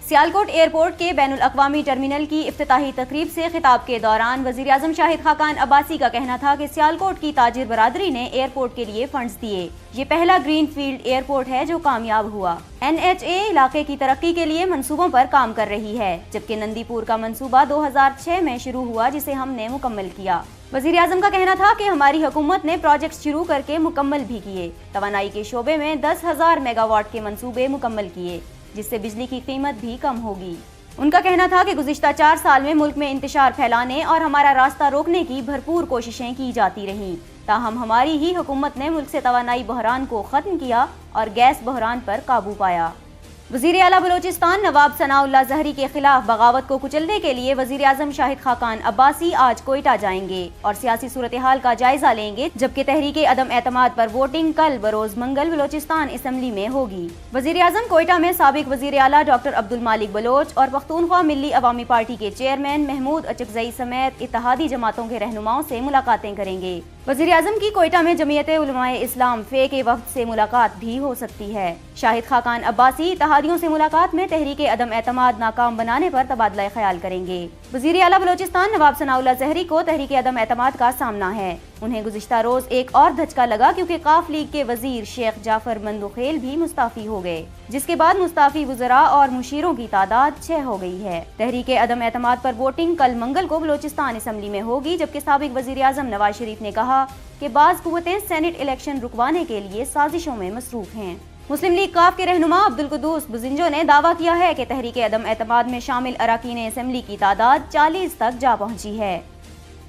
Sialkot airport کے بین الاقوامی terminal کی افتتاحی تقریب سے خطاب کے دوران وزیر اعظم شاہد خاقان عباسی کا کہنا تھا کہ سیالکوٹ کی تاجر برادری نے ایئرپورٹ کے لیے فنڈز دیے۔ یہ پہلا گرین فیلڈ ایئرپورٹ ہے جو کامیاب ہوا۔ NHA علاقے کی ترقی کے لیے منصوبوں پر کام کر رہی ہے، جبکہ نندی پور کا منصوبہ 2006 میں شروع ہوا جسے ہم نے مکمل کیا۔ وزیر اعظم کا کہنا تھا کہ ہماری حکومت نے پروجیکٹس شروع کر کے مکمل بھی کیے۔ توانائی کے شعبے میں 10,000 میگا واٹ کے منصوبے مکمل کیے، جس سے بجلی کی قیمت بھی کم ہوگی۔ ان کا کہنا تھا کہ گزشتہ 4 سال میں ملک میں انتشار پھیلانے اور ہمارا راستہ روکنے کی بھرپور کوششیں کی جاتی رہیں، تاہم ہماری ہی حکومت نے ملک سے توانائی بحران کو ختم کیا اور گیس بحران پر قابو پایا۔ وزیر اعلیٰ بلوچستان نواب ثناء اللہ زہری کے خلاف بغاوت کو کچلنے کے لیے وزیر اعظم شاہد خاقان عباسی آج کوئٹہ جائیں گے اور سیاسی صورتحال کا جائزہ لیں گے، جبکہ تحریک عدم اعتماد پر ووٹنگ کل بروز منگل بلوچستان اسمبلی میں ہوگی۔ وزیر اعظم کوئٹہ میں سابق وزیر اعلیٰ ڈاکٹر عبدالمالک بلوچ اور پختونخوا ملی عوامی پارٹی کے چیئرمین محمود اچکزئی سمیت اتحادی جماعتوں کے رہنماؤں سے ملاقاتیں کریں گے۔ وزیر اعظم کی کوئٹہ میں جمعیت علماء اسلام فے کے وفد سے ملاقات بھی ہو سکتی ہے۔ شاہد خاقان عباسی اتحادیوں سے ملاقات میں تحریک عدم اعتماد ناکام بنانے پر تبادلہ خیال کریں گے۔ وزیر اعلیٰ بلوچستان نواب ثناء اللہ زہری کو تحریک عدم اعتماد کا سامنا ہے۔ انہیں گزشتہ روز ایک اور دھچکا لگا کیونکہ قاف لیگ کے وزیر شیخ جعفر مندوخیل بھی مستعفی ہو گئے، جس کے بعد مستعفی وزراء اور مشیروں کی تعداد 6 ہو گئی ہے۔ تحریک عدم اعتماد پر ووٹنگ کل منگل کو بلوچستان اسمبلی میں ہوگی، جبکہ سابق وزیر اعظم نواز شریف نے کہا کہ بعض قوتیں سینٹ الیکشن رکوانے کے لیے سازشوں میں مصروف ہیں۔ مسلم لیگ کاف کے رہنما عبدالقدوس بزنجو نے دعویٰ کیا ہے کہ تحریک عدم اعتماد میں شامل اراکین اسمبلی کی تعداد 40 تک جا پہنچی ہے۔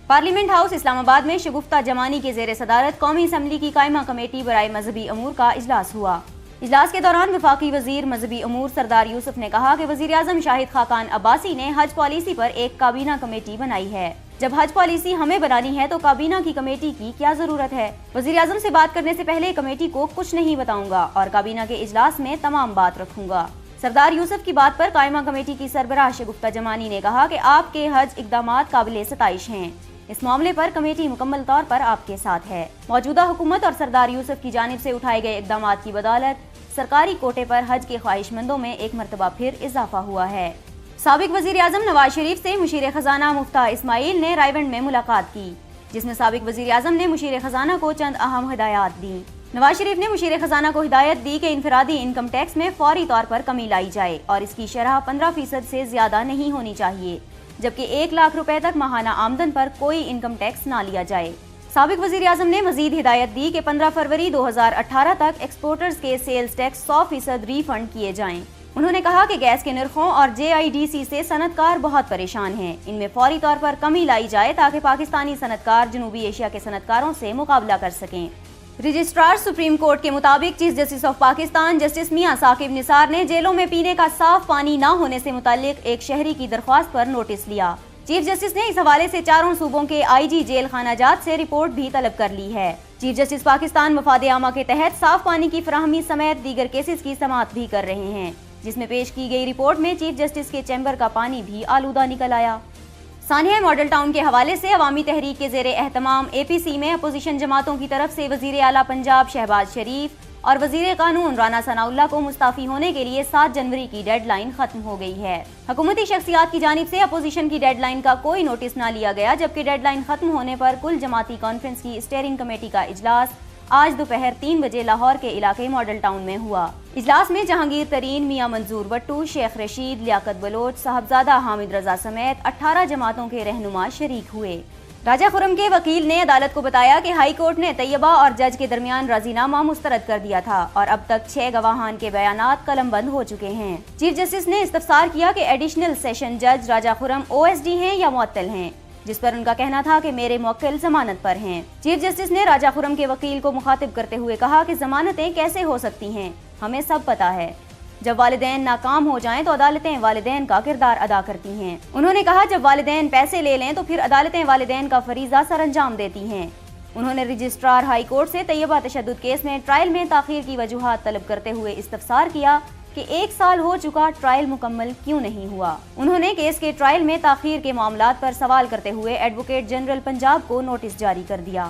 پارلیمنٹ ہاؤس اسلام آباد میں شگفتہ جمانی کے زیر صدارت قومی اسمبلی کی قائمہ کمیٹی برائے مذہبی امور کا اجلاس ہوا۔ اجلاس کے دوران وفاقی وزیر مذہبی امور سردار یوسف نے کہا کہ وزیر اعظم شاہد خاقان عباسی نے حج پالیسی پر ایک کابینہ کمیٹی بنائی ہے۔ جب حج پالیسی ہمیں بنانی ہے تو کابینہ کی کمیٹی کی کیا ضرورت ہے؟ وزیر اعظم سے بات کرنے سے پہلے کمیٹی کو کچھ نہیں بتاؤں گا اور کابینہ کے اجلاس میں تمام بات رکھوں گا۔ سردار یوسف کی بات پر قائمہ کمیٹی کی سربراہ شگفتہ جمانی نے کہا کہ آپ کے حج اقدامات قابل ستائش ہیں۔ اس معاملے پر کمیٹی مکمل طور پر آپ کے ساتھ ہے۔ موجودہ حکومت اور سردار یوسف کی جانب سے اٹھائے گئے اقدامات کی بدولت سرکاری کوٹے پر حج کے خواہش مندوں میں ایک مرتبہ پھر اضافہ ہوا ہے۔ سابق وزیر اعظم نواز شریف سے مشیر خزانہ مفتاح اسماعیل نے رائے ونڈ میں ملاقات کی، جس میں سابق وزیر اعظم نے مشیر خزانہ کو چند اہم ہدایات دیں۔ نواز شریف نے مشیر خزانہ کو ہدایت دی کہ انفرادی انکم ٹیکس میں فوری طور پر کمی لائی جائے اور اس کی شرح 15% سے زیادہ نہیں ہونی چاہیے، جبکہ 1 لاکھ روپے تک ماہانہ آمدن پر کوئی انکم ٹیکس نہ لیا جائے۔ سابق وزیر اعظم نے مزید ہدایت دی کہ 15 فروری 2018 تک ایکسپورٹرز کے سیلز ٹیکس 100% ری فنڈ کیے جائیں۔ انہوں نے کہا کہ گیس کے نرخوں اور JIDC سے صنعت کار بہت پریشان ہیں، ان میں فوری طور پر کمی لائی جائے تاکہ پاکستانی صنعت کار جنوبی ایشیا کے صنعت کاروں سے مقابلہ کر سکیں۔ رجسٹرار سپریم کورٹ کے مطابق chief justice of Pakistan justice میاں ثاقب نثار نے جیلوں میں پینے کا صاف پانی نہ ہونے سے متعلق ایک شہری کی درخواست پر نوٹس لیا۔ چیف جسٹس نے اس حوالے سے 4 صوبوں کے IG جیل خانہ جات سے رپورٹ بھی طلب کر لی ہے۔ چیف جسٹس پاکستان مفاد عامہ کے تحت صاف پانی کی فراہمی سمیت دیگر کیسز کی سماعت بھی کر رہے ہیں، جس میں پیش کی گئی رپورٹ میں چیف جسٹس کے چیمبر کا پانی بھی آلودہ نکل آیا۔ سانحہ ماڈل ٹاؤن کے حوالے سے عوامی تحریک کے زیر اہتمام APC میں اپوزیشن جماعتوں کی طرف سے وزیر اعلیٰ پنجاب شہباز شریف اور وزیر قانون رانا ثناء اللہ کو مستعفی ہونے کے لیے 7 جنوری کی ڈیڈ لائن ختم ہو گئی ہے۔ حکومتی شخصیات کی جانب سے اپوزیشن کی ڈیڈ لائن کا کوئی نوٹس نہ لیا گیا، جبکہ ڈیڈ لائن ختم ہونے پر کل جماعتی کانفرنس کی اسٹیئرنگ کمیٹی کا اجلاس آج دوپہر 3 بجے لاہور کے علاقے ماڈل ٹاؤن میں ہوا۔ اجلاس میں جہانگیر ترین، میاں منظور وٹو، شیخ رشید، لیاقت بلوچ، صاحبزادہ حامد رضا سمیت 18 جماعتوں کے رہنما شریک ہوئے۔ راجہ خرم کے وکیل نے عدالت کو بتایا کہ ہائی کورٹ نے طیبہ اور جج کے درمیان راضی نامہ مسترد کر دیا تھا اور اب تک 6 گواہان کے بیانات قلم بند ہو چکے ہیں۔ چیف جسٹس نے استفسار کیا کہ ایڈیشنل سیشن جج راجہ خرم OSD ہیں یا معطل ہیں، جس پر ان کا کہنا تھا کہ میرے موکل ضمانت پر ہیں۔ چیف جسٹس نے راجہ خرم کے وکیل کو مخاطب کرتے ہوئے کہا کہ ضمانتیں کیسے ہو سکتی ہیں، ہمیں سب پتہ ہے۔ جب والدین ناکام ہو جائیں تو عدالتیں والدین کا کردار ادا کرتی ہیں۔ انہوں نے کہا جب والدین پیسے لے لیں تو پھر عدالتیں والدین کا فریضہ سر انجام دیتی ہیں۔ انہوں نے رجسٹرار ہائی کورٹ سے طیبہ تشدد کیس میں ٹرائل میں تاخیر کی وجوہات طلب کرتے ہوئے استفسار کیا کہ 1 سال ہو چکا ٹرائل مکمل کیوں نہیں ہوا۔ انہوں نے کیس کے ٹرائل میں تاخیر کے معاملات پر سوال کرتے ہوئے ایڈوکیٹ جنرل پنجاب کو نوٹس جاری کر دیا۔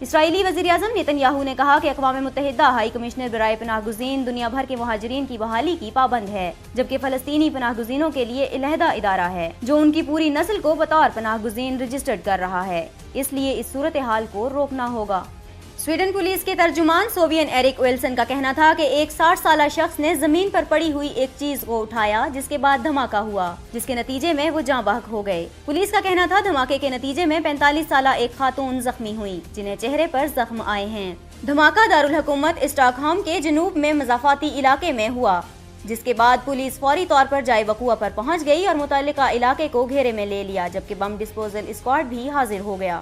اسرائیلی وزیراعظم نیتن یاہو نے کہا کہ اقوام متحدہ ہائی کمشنر برائے پناہ گزین دنیا بھر کے مہاجرین کی بحالی کی پابند ہے، جبکہ فلسطینی پناہ گزینوں کے لیے علیحدہ ادارہ ہے جو ان کی پوری نسل کو بطور پناہ گزین رجسٹرڈ کر رہا ہے، اس لیے اس صورتحال کو روکنا ہوگا۔ سویڈن پولیس کے ترجمان سووین ایرک ویلسن کا کہنا تھا کہ ایک 60 سالہ شخص نے زمین پر پڑی ہوئی ایک چیز کو اٹھایا جس کے بعد دھماکہ ہوا، جس کے نتیجے میں وہ جاں بحق ہو گئے۔ پولیس کا کہنا تھا دھماکے کے نتیجے میں 45 سالہ ایک خاتون زخمی ہوئی جنہیں چہرے پر زخم آئے ہیں۔ دھماکہ دارالحکومت اسٹاک ہوم کے جنوب میں مضافاتی علاقے میں ہوا، جس کے بعد پولیس فوری طور پر جائے وقوع پر پہنچ گئی اور متعلقہ علاقے کو گھیرے میں لے لیا، جبکہ بم ڈسپوزل اسکواڈ بھی حاضر ہو گیا۔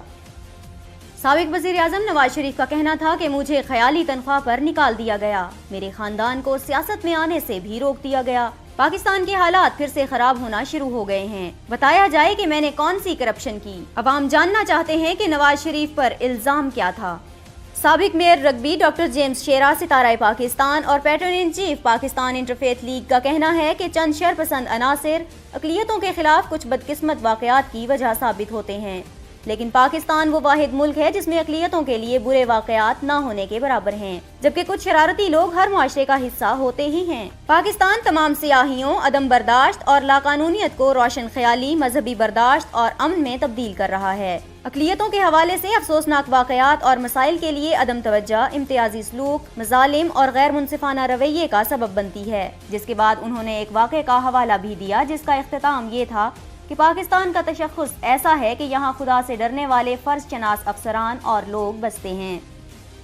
سابق وزیر اعظم نواز شریف کا کہنا تھا کہ مجھے خیالی تنخواہ پر نکال دیا گیا، میرے خاندان کو سیاست میں آنے سے بھی روک دیا گیا، پاکستان کے حالات پھر سے خراب ہونا شروع ہو گئے ہیں، بتایا جائے کہ میں نے کون سی کرپشن کی۔ عوام جاننا چاہتے ہیں کہ نواز شریف پر الزام کیا تھا۔ سابق mayor rugby doctor James Shera ستارہ پاکستان اور pattern in chief Pakistan interfaith league کا کہنا ہے کہ چند شرپسند عناصر اقلیتوں کے خلاف کچھ بدقسمت واقعات کی وجہ ثابت ہوتے ہیں، لیکن پاکستان وہ واحد ملک ہے جس میں اقلیتوں کے لیے برے واقعات نہ ہونے کے برابر ہیں، جبکہ کچھ شرارتی لوگ ہر معاشرے کا حصہ ہوتے ہی ہیں۔ پاکستان تمام سیاحیوں، عدم برداشت اور لاقانونیت کو روشن خیالی، مذہبی برداشت اور امن میں تبدیل کر رہا ہے۔ اقلیتوں کے حوالے سے افسوسناک واقعات اور مسائل کے لیے عدم توجہ، امتیازی سلوک، مظالم اور غیر منصفانہ رویے کا سبب بنتی ہے، جس کے بعد انہوں نے ایک واقعے کا حوالہ بھی دیا جس کا اختتام یہ تھا کہ پاکستان کا تشخص ایسا ہے کہ یہاں خدا سے ڈرنے والے فرض شناس افسران اور لوگ بستے ہیں۔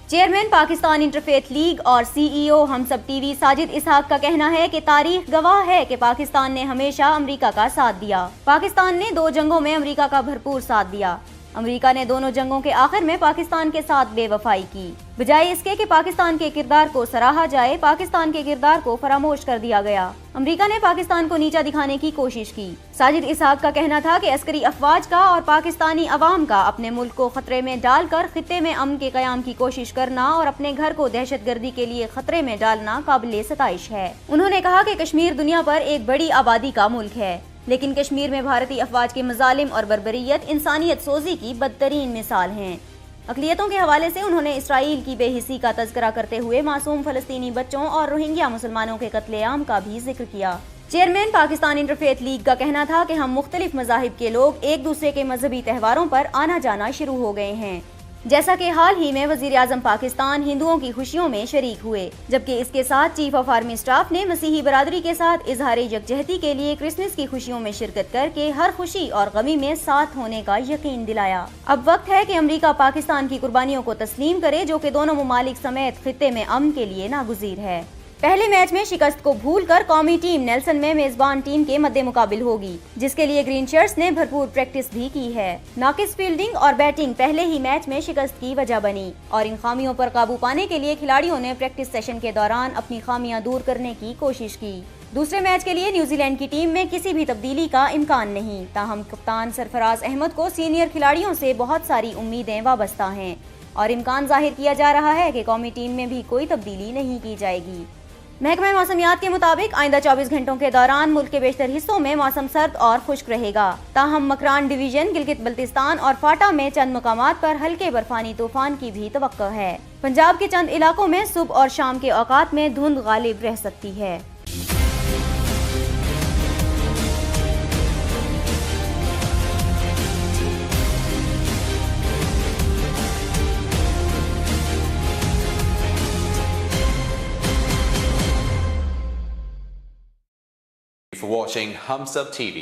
چیئرمین پاکستان انٹرفیتھ لیگ اور سی ای او ہم سب ٹی وی ساجد اسحاق کا کہنا ہے کہ تاریخ گواہ ہے کہ پاکستان نے ہمیشہ امریکہ کا ساتھ دیا۔ پاکستان نے 2 جنگوں میں امریکہ کا بھرپور ساتھ دیا۔ امریکہ نے دونوں جنگوں کے آخر میں پاکستان کے ساتھ بے وفائی کی۔ بجائے اس کے کہ پاکستان کے کردار کو سراہا جائے، پاکستان کے کردار کو فراموش کر دیا گیا۔ امریکہ نے پاکستان کو نیچا دکھانے کی کوشش کی۔ ساجد اسحاق کا کہنا تھا کہ عسکری افواج کا اور پاکستانی عوام کا اپنے ملک کو خطرے میں ڈال کر خطے میں امن کے قیام کی کوشش کرنا اور اپنے گھر کو دہشت گردی کے لیے خطرے میں ڈالنا قابل ستائش ہے۔ انہوں نے کہا کہ کشمیر دنیا پر ایک بڑی آبادی کا ملک ہے، لیکن کشمیر میں بھارتی افواج کے مظالم اور بربریت انسانیت سوزی کی بدترین مثال ہیں۔ اقلیتوں کے حوالے سے انہوں نے اسرائیل کی بے حسی کا تذکرہ کرتے ہوئے معصوم فلسطینی بچوں اور روہنگیا مسلمانوں کے قتل عام کا بھی ذکر کیا۔ چیئرمین پاکستان انٹرفیتھ لیگ کا کہنا تھا کہ ہم مختلف مذاہب کے لوگ ایک دوسرے کے مذہبی تہواروں پر آنا جانا شروع ہو گئے ہیں، جیسا کہ حال ہی میں وزیر اعظم پاکستان ہندوؤں کی خوشیوں میں شریک ہوئے، جبکہ اس کے ساتھ چیف آف آرمی اسٹاف نے مسیحی برادری کے ساتھ اظہار یکجہتی کے لیے کرسمس کی خوشیوں میں شرکت کر کے ہر خوشی اور غمی میں ساتھ ہونے کا یقین دلایا۔ اب وقت ہے کہ امریکہ پاکستان کی قربانیوں کو تسلیم کرے جو کہ دونوں ممالک سمیت خطے میں امن کے لیے ناگزیر ہے۔ پہلے میچ میں شکست کو بھول کر قومی ٹیم نیلسن میں میزبان ٹیم کے مد مقابل ہوگی، جس کے لیے گرین شرٹس نے بھرپور پریکٹس بھی کی ہے۔ ناقص فیلڈنگ اور بیٹنگ پہلے ہی میچ میں شکست کی وجہ بنی اور ان خامیوں پر قابو پانے کے لیے کھلاڑیوں نے پریکٹس سیشن کے دوران اپنی خامیاں دور کرنے کی کوشش کی۔ دوسرے میچ کے لیے نیوزی لینڈ کی ٹیم میں کسی بھی تبدیلی کا امکان نہیں، تاہم کپتان سرفراز احمد کو سینئر کھلاڑیوں سے بہت ساری امیدیں وابستہ ہیں اور امکان ظاہر کیا جا رہا ہے کہ قومی ٹیم میں بھی کوئی تبدیلی نہیں کی جائے گی۔ محکمہ موسمیات کے مطابق آئندہ 24 گھنٹوں کے دوران ملک کے بیشتر حصوں میں موسم سرد اور خشک رہے گا، تاہم مکران ڈویژن، گلگت بلتستان اور فاٹا میں چند مقامات پر ہلکے برفانی طوفان کی بھی توقع ہے۔ پنجاب کے چند علاقوں میں صبح اور شام کے اوقات میں دھند غالب رہ سکتی ہے۔ For watching Hum Sab TV.